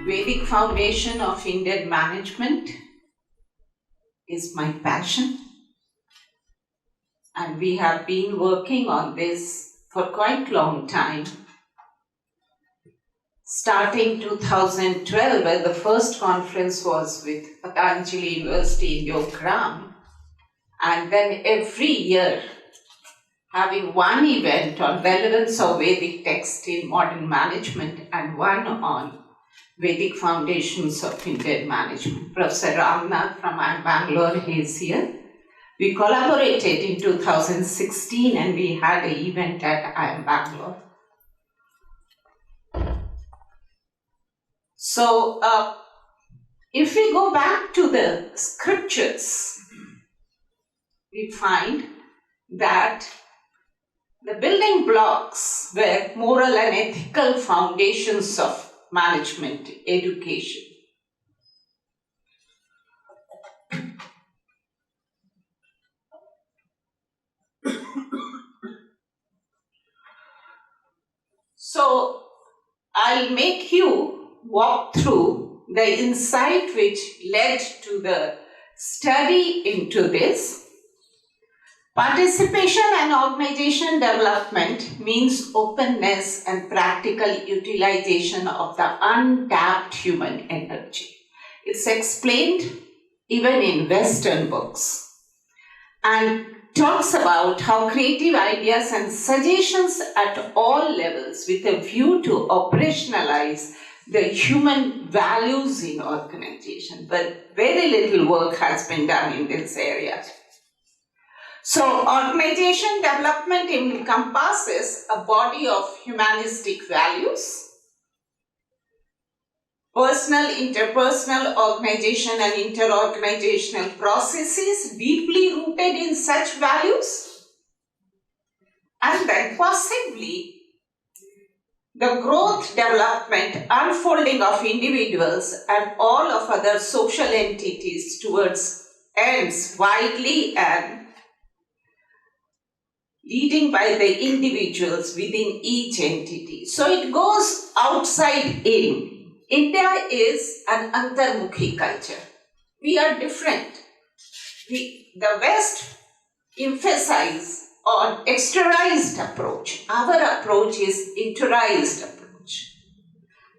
Vedic foundation of Indian management is my passion, and we have been working on this for quite a long time. Starting 2012, when the first conference was with Patanjali University in Yogram, and then every year having one event on relevance of Vedic text in modern management and one on Vedic foundations of Indian management. Professor Ramnath from Bangalore, he is here. We collaborated in 2016 and we had an event at IIM Bangalore. So, if we go back to the scriptures, we find that the building blocks were moral and ethical foundations of management education. So, I'll make you walk through the insight which led to the study into this. Participation and organization development means openness and practical utilization of the untapped human energy. It's explained even in Western books and talks about how creative ideas and suggestions at all levels with a view to operationalize the human values in organization. But very little work has been done in this area. So, organization development encompasses a body of humanistic values, personal, interpersonal, organization and interorganizational processes deeply rooted in such values, and then possibly the growth, development, unfolding of individuals and all of other social entities towards ends widely and leading by the individuals within each entity. So it goes outside in. India is an antarmukhi culture. We are different. The West emphasizes on exteriorized approach. Our approach is interiorized approach.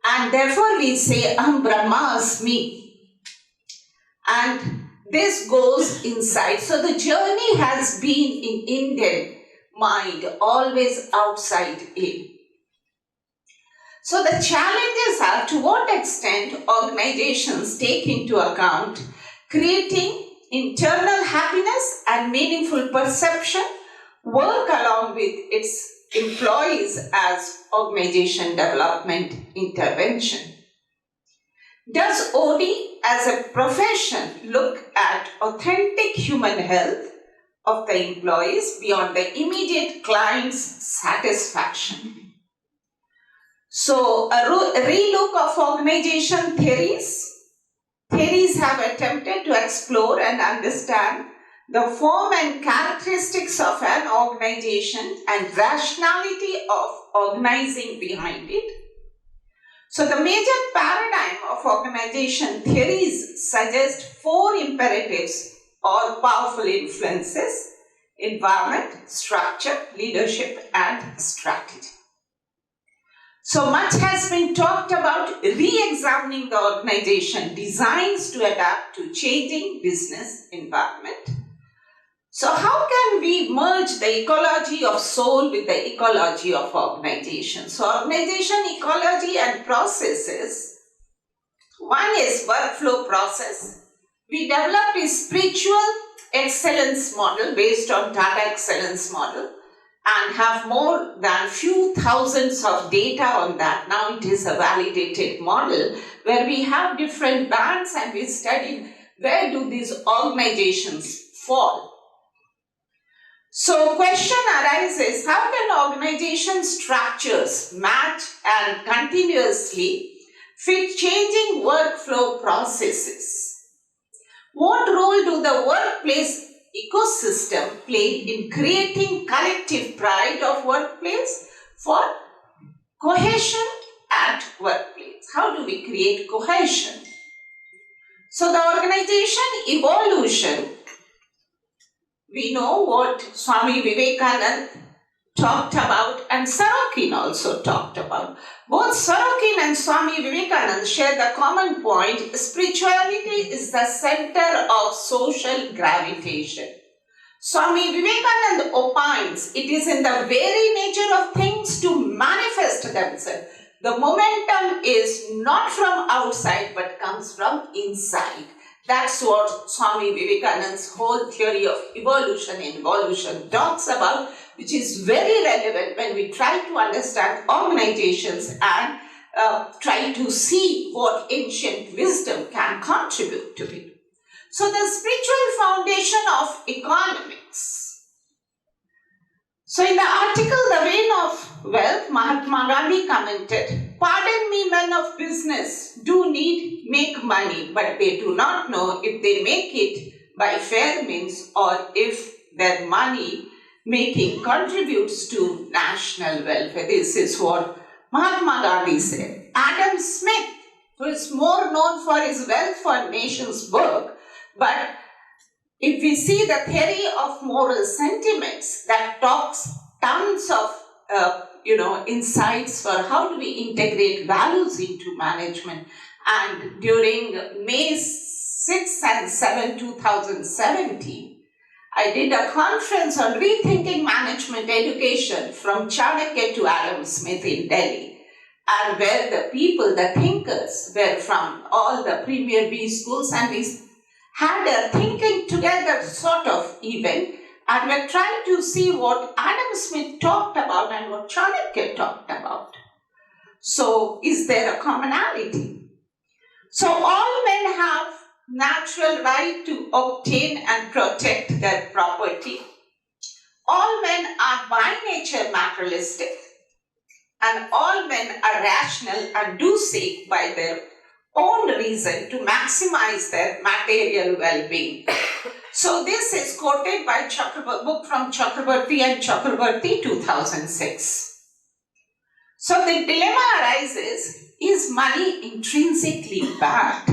And therefore we say, Aham Brahmasmi. And this goes inside. So the journey has been in Indian mind, always outside in. So the challenges are to what extent organizations take into account creating internal happiness and meaningful perception, work along with its employees as organization development intervention. Does OD as a profession look at authentic human health of the employees beyond the immediate client's satisfaction? So, a relook of organization theories. Theories have attempted to explore and understand the form and characteristics of an organization and rationality of organizing behind it. So, the major paradigm of organization theories suggest four imperatives or powerful influences: environment, structure, leadership, and strategy. So much has been talked about re-examining the organization designs to adapt to changing business environment. So how can we merge the ecology of soul with the ecology of organization? So organization ecology and processes. One is workflow process. We developed a spiritual excellence model based on Tata Excellence model and have more than few thousands of data on that. Now it is a validated model where we have different bands and we studied where do these organizations fall. So question arises, how can organization structures match and continuously fit changing workflow processes? What role do the workplace ecosystem play in creating collective pride of workplace for cohesion at workplace? How do we create create cohesion. So the organization evolution, we know what Swami Vivekananda talked about and Sorokin also talked about. Both Sorokin and Swami Vivekananda share the common point: spirituality is the center of social gravitation. Swami Vivekananda opines it is in the very nature of things to manifest themselves. The momentum is not from outside but comes from inside. That's what Swami Vivekananda's whole theory of evolution and involution talks about, which is very relevant when we try to understand organizations and try to see what ancient wisdom can contribute to it. So the spiritual foundation of economics. So in the article, The Vein of Wealth, Mahatma Gandhi commented, "Pardon me, men of business do make money, but they do not know if they make it by fair means or if their money making contributes to national welfare." This is what Mahatma Gandhi said. Adam Smith, who is more known for his Wealth for Nations book, but if we see the theory of moral sentiments that talks tons of insights for how do we integrate values into management, and during May 6 and 7, 2017, I did a conference on rethinking management education from Chanakya to Adam Smith in Delhi, and where the people, the thinkers, were from all the premier B schools, and we had a thinking together sort of event, and we're trying to see what Adam Smith talked about and what Chanakya talked about. So, is there a commonality? So, all men have natural right to obtain and protect their property. All men are by nature materialistic, and all men are rational and do seek by their own reason to maximize their material well-being. So this is quoted by book from Chakrabarti and Chakrabarti 2006. So the dilemma arises, is money intrinsically bad?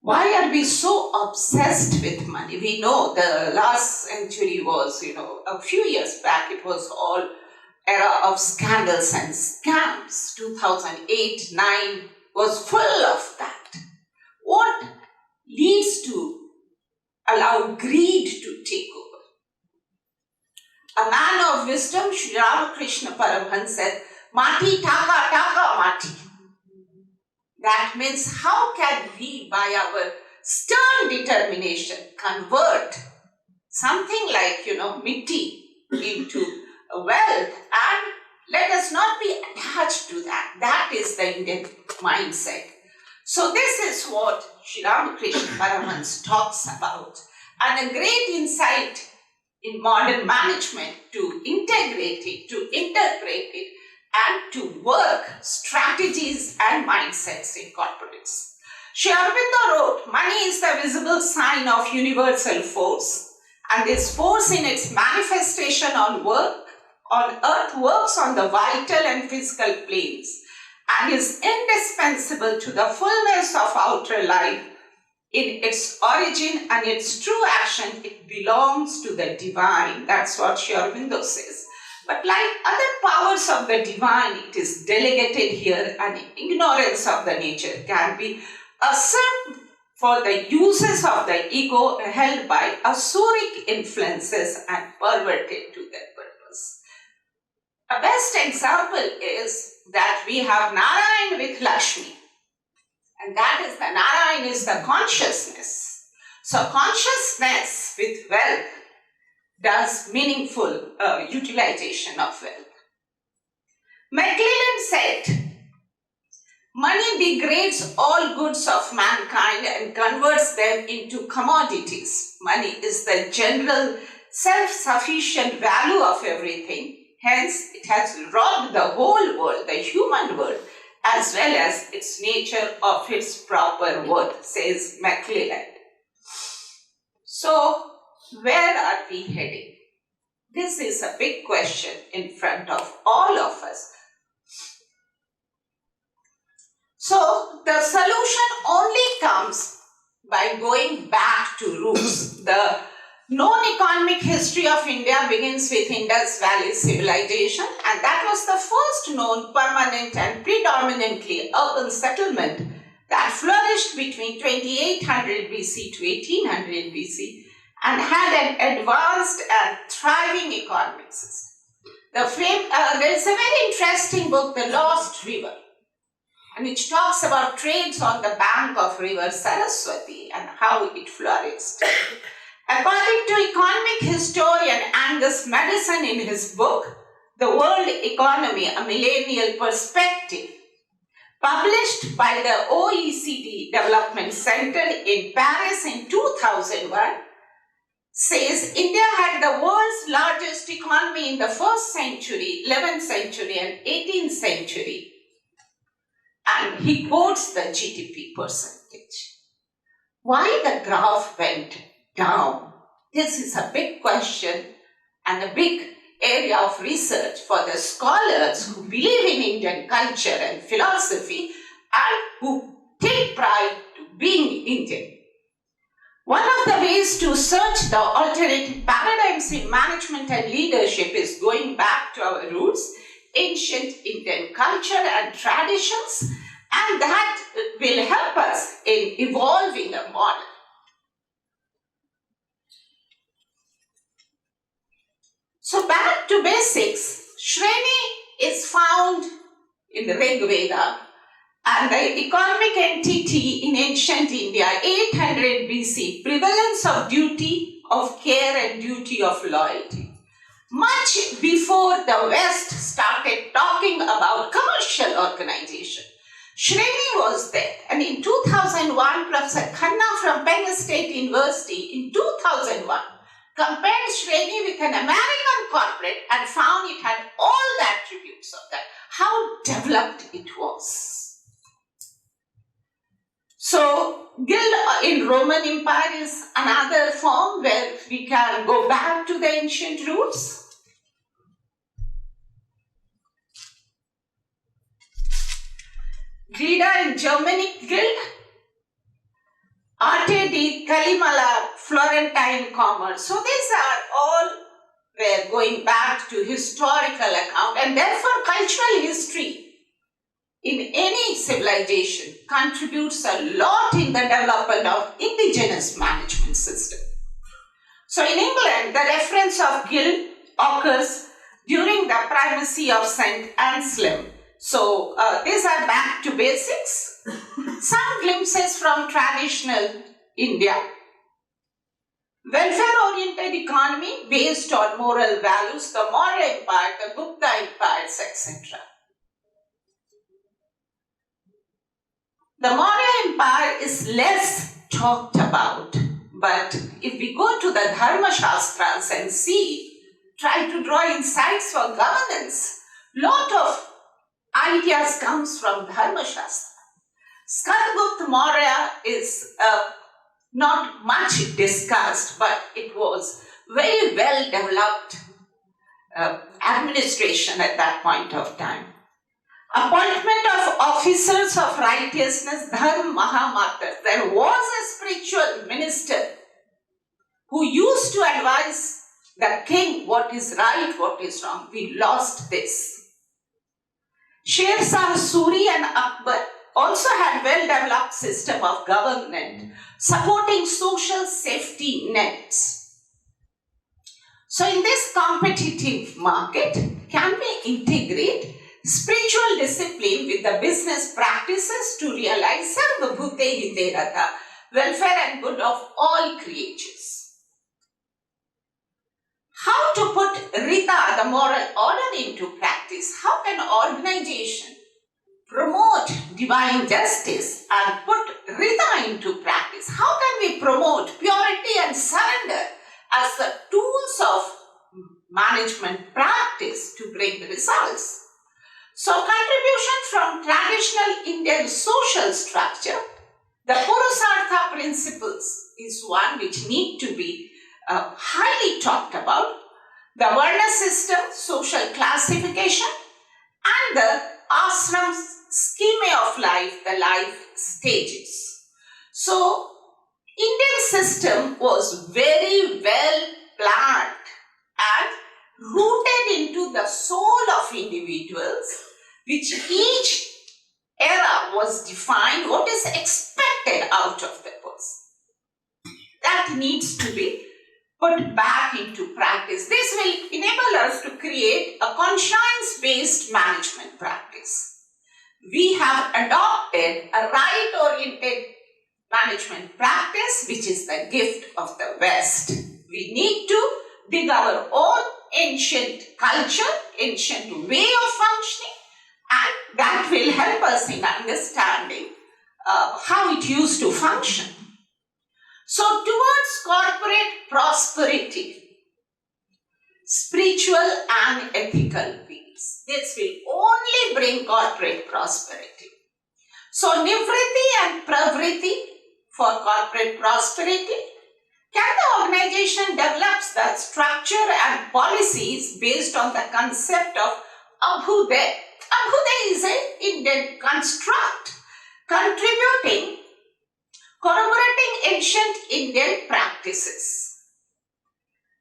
Why are we so obsessed with money? We know the last century was, a few years back, it was all era of scandals and scams. 2008-9 was full of that. What leads to allow greed to take over? A man of wisdom, Sri Ramakrishna Paramhans said, "Mati taka taka mati." That means how can we, by our stern determination, convert something like, mitti into wealth, and let us not be attached to that. That is the Indian mindset. So this is what Sri Ramakrishna Paramhans talks about, and a great insight in modern management to integrate it, to interpret it, and to work strategies and mindsets in corporates. Sri Aurobindo wrote, "Money is the visible sign of universal force, and this force in its manifestation on earth works on the vital and physical planes and is indispensable to the fullness of outer life. In its origin and its true action, it belongs to the divine." That's what Sri Aurobindo says. But like other powers of the divine, it is delegated here, and ignorance of the nature can be usurped for the uses of the ego held by asuric influences and perverted to their purpose. A best example is that we have Narayan with Lakshmi, and that is the Narayan is the consciousness. So consciousness with wealth does meaningful utilization of wealth. McClellan said, "Money degrades all goods of mankind and converts them into commodities. Money is the general self-sufficient value of everything. Hence, it has robbed the whole world, the human world, as well as its nature of its proper worth," says McClellan. So, where are we heading? This is a big question in front of all of us. So the solution only comes by going back to roots. The known economic history of India begins with Indus Valley civilization, and that was the first known permanent and predominantly urban settlement that flourished between 2800 BC to 1800 BC and had an advanced and thriving economic system. There is a very interesting book, The Lost River, which talks about trades on the bank of river Saraswati and how it flourished. According to economic historian Angus Madison in his book, The World Economy, A Millennial Perspective, published by the OECD Development Center in Paris in 2001, says India had the world's largest economy in the 1st century, 11th century and 18th century. And he quotes the GDP percentage. Why the graph went down? This is a big question and a big area of research for the scholars who believe in Indian culture and philosophy and who take pride to being Indian. One of the ways to search the alternative paradigms in management and leadership is going back to our roots, ancient Indian culture and traditions, and that will help us in evolving a model. So back to basics, Shreni is found in the Rig Veda, and the economic entity in ancient India, 800 BC, prevalence of duty of care and duty of loyalty. Much before the West started talking about commercial organization, Shreni was there. And in 2001, Professor Khanna from Penn State University in 2001 compared Shreni with an American corporate and found it had all the attributes of that, how developed it was. So, guild in Roman Empire is another form where we can go back to the ancient roots. Grida in Germanic guild. Arte di Calimala, Florentine commerce. So these are all where going back to historical account, and therefore cultural history in any civilization contributes a lot in the development of indigenous management system. So in England, the reference of guild occurs during the primacy of St. Anselm. So these are back to basics. Some glimpses from traditional India. Welfare-oriented economy based on moral values, the Maurya Empire, the Gupta empires, etc. The Maurya Empire is less talked about, but if we go to the Dharma Shastras and see, try to draw insights for governance, lot of ideas comes from Dharma Shastra. Skandagupta Maurya is not much discussed, but it was very well developed administration at that point of time. Appointment of officers of righteousness, Dharma Mahamata. There was a spiritual minister who used to advise the king what is right, what is wrong. We lost this. Sher Shah Suri and Akbar also had well-developed system of government supporting social safety nets. So in this competitive market, can we integrate spiritual discipline with the business practices to realize Sarvabhute Hite Ratha, welfare and good of all creatures? How to put Rita, the moral order, into practice? How can organization promote divine justice and put Rita into practice? How can we promote purity and surrender as the tools of management practice to bring the results? So contribution from traditional Indian social structure, the Purusartha principles is one which need to be highly talked about. The Varna system, social classification, and the ashram scheme of life life, the life stages. So, Indian system was very well planned and rooted into the soul of individuals, which each era was defined what is expected out of the person. That needs to be put back into practice. This will enable us to create a conscience-based management practice. We have adopted a right-oriented management practice, which is the gift of the West. We need to dig our own ancient culture, ancient way of functioning, and that will help us in understanding how it used to function. So, towards corporate prosperity, spiritual and ethical peace, this will only bring corporate prosperity. So, nivriti and pravriti for corporate prosperity. Can the organization develop the structure and policies based on the concept of Abhuday? Abhuday is an Indian construct corroborating ancient Indian practices.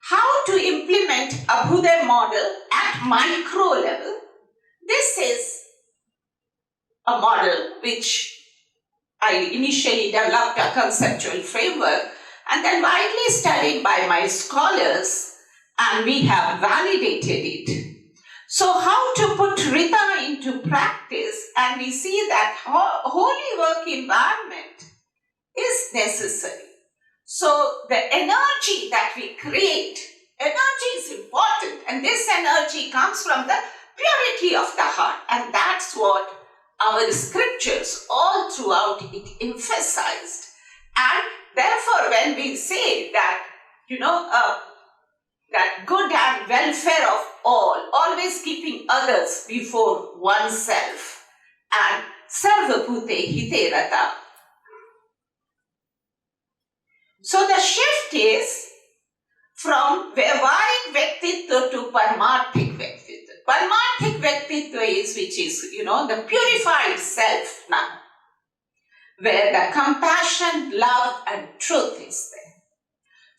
How to implement Abhuday model at micro level? This is a model which I initially developed a conceptual framework and then widely studied by my scholars, and we have validated it. So how to put Rita into practice, and we see that holy work environment is necessary. So the energy that we create, energy is important, and this energy comes from the purity of the heart, and that's what our scriptures all throughout it emphasized. And therefore, when we say that, that good and welfare of all, always keeping others before oneself, and sarvabhute hite rata. So the shift is from Vyavaharik Vyaktitva to Paramarthik Vyaktitva. Paramarthik Vyaktitva is, which is, the purified self now, where the compassion, love and truth is there.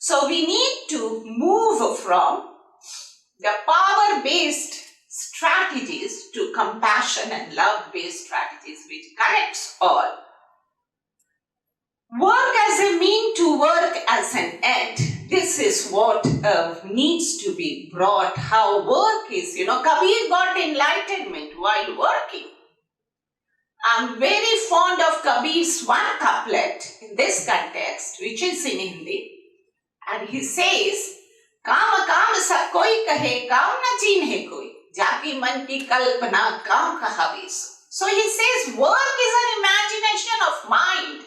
So we need to move from the power-based strategies to compassion and love-based strategies, which connects all. Work as a mean to work as an end. This is what needs to be brought, how work is. Kabir got enlightenment while working. I'm very fond of Kabir's one couplet in this context, which is in Hindi. And he says, काम काम सब कोई कहे, काम न चीन्हे कोई, जाति मन की कल्पना काम कहावे सो. So he says, work is an imagination of mind,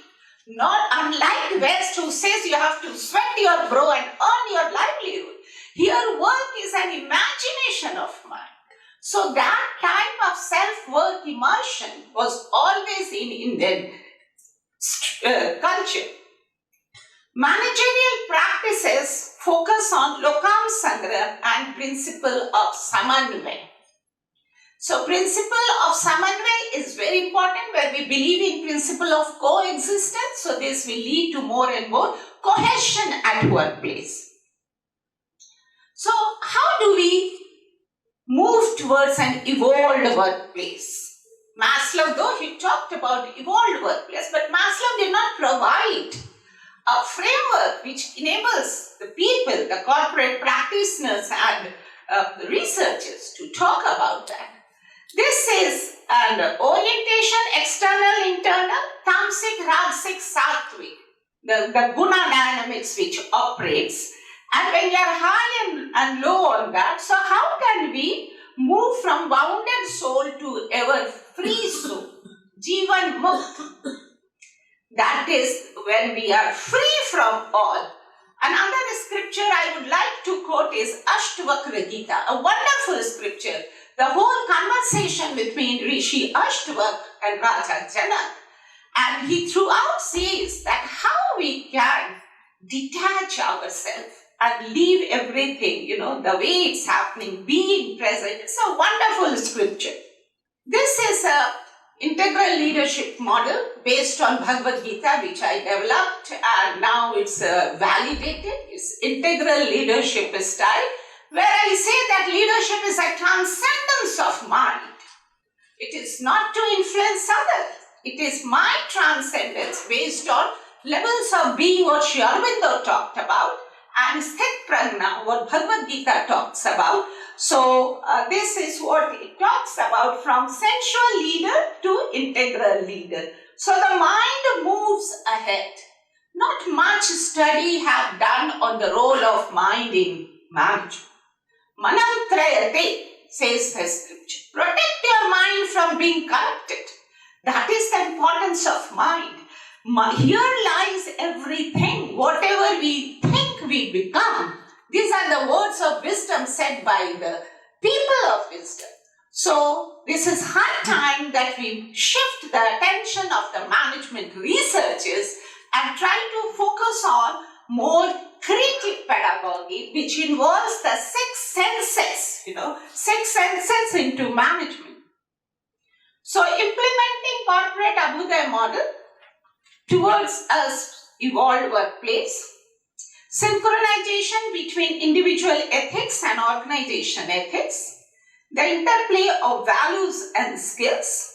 not unlike West, who says you have to sweat your brow and earn your livelihood. Here, work is an imagination of mind. So that type of self-work immersion was always in Indian culture. Managerial practices focus on lokam sangram and principle of samanvay. So principle of samanvay is very important, where we believe in principle of coexistence. So this will lead to more and more cohesion at workplace. So how do we move towards an evolved workplace? Maslow, though he talked about evolved workplace, but Maslow did not provide a framework which enables the people, the corporate practitioners and the researchers to talk about that. This is an orientation, external, internal, tamasic, rajasic, sattvic, the guna dynamics which operates. And when you are high and low on that, so how can we move from bounded soul to ever free soul? Jivan Mukt. That is when we are free from all. Another scripture I would like to quote is Ashtavakra Gita, a wonderful scripture. The whole conversation between Rishi Ashtavak and Raja Janak. And he throughout says that how we can detach ourselves and leave everything, the way it's happening, being present. It's a wonderful scripture. This is a integral leadership model based on Bhagavad Gita, which I developed, and now it's validated. It's integral leadership style, where I say that leadership is a transcendence of mind. It is not to influence others. It is my transcendence based on levels of being, what Sri Aurobindo talked about, and Sthit Prajna, what Bhagavad Gita talks about. So this is what it talks about, from sensual leader to integral leader. So the mind moves ahead. Not much study have done on the role of mind in management. Manam trayate, says the scripture. Protect your mind from being corrupted. That is the importance of mind. Here lies everything. Whatever we think we become. These are the words of wisdom said by the people of wisdom. So this is high time that we shift the attention of the management researchers and try to focus on more creative pedagogy, which involves the 6 senses, 6 senses into management. So implementing corporate Abhyuday model towards a evolved workplace, synchronization between individual ethics and organization ethics, the interplay of values and skills,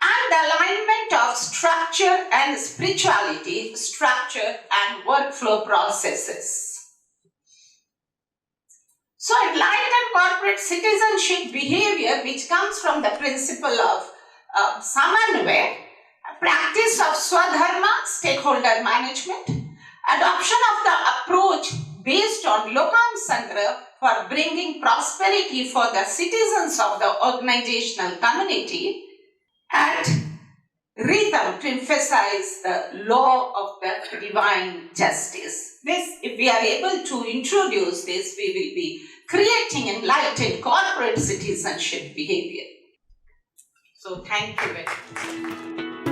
and the alignment of structure and spirituality, structure and workflow processes. So enlightened corporate citizenship behavior, which comes from the principle of Samanvaya, practice of Swadharma, stakeholder management, adoption of the approach based on Lokam Sangra for bringing prosperity for the citizens of the organizational community, and rhythm to emphasize the law of the divine justice. This, if we are able to introduce this, we will be creating enlightened corporate citizenship behavior. So thank you very much.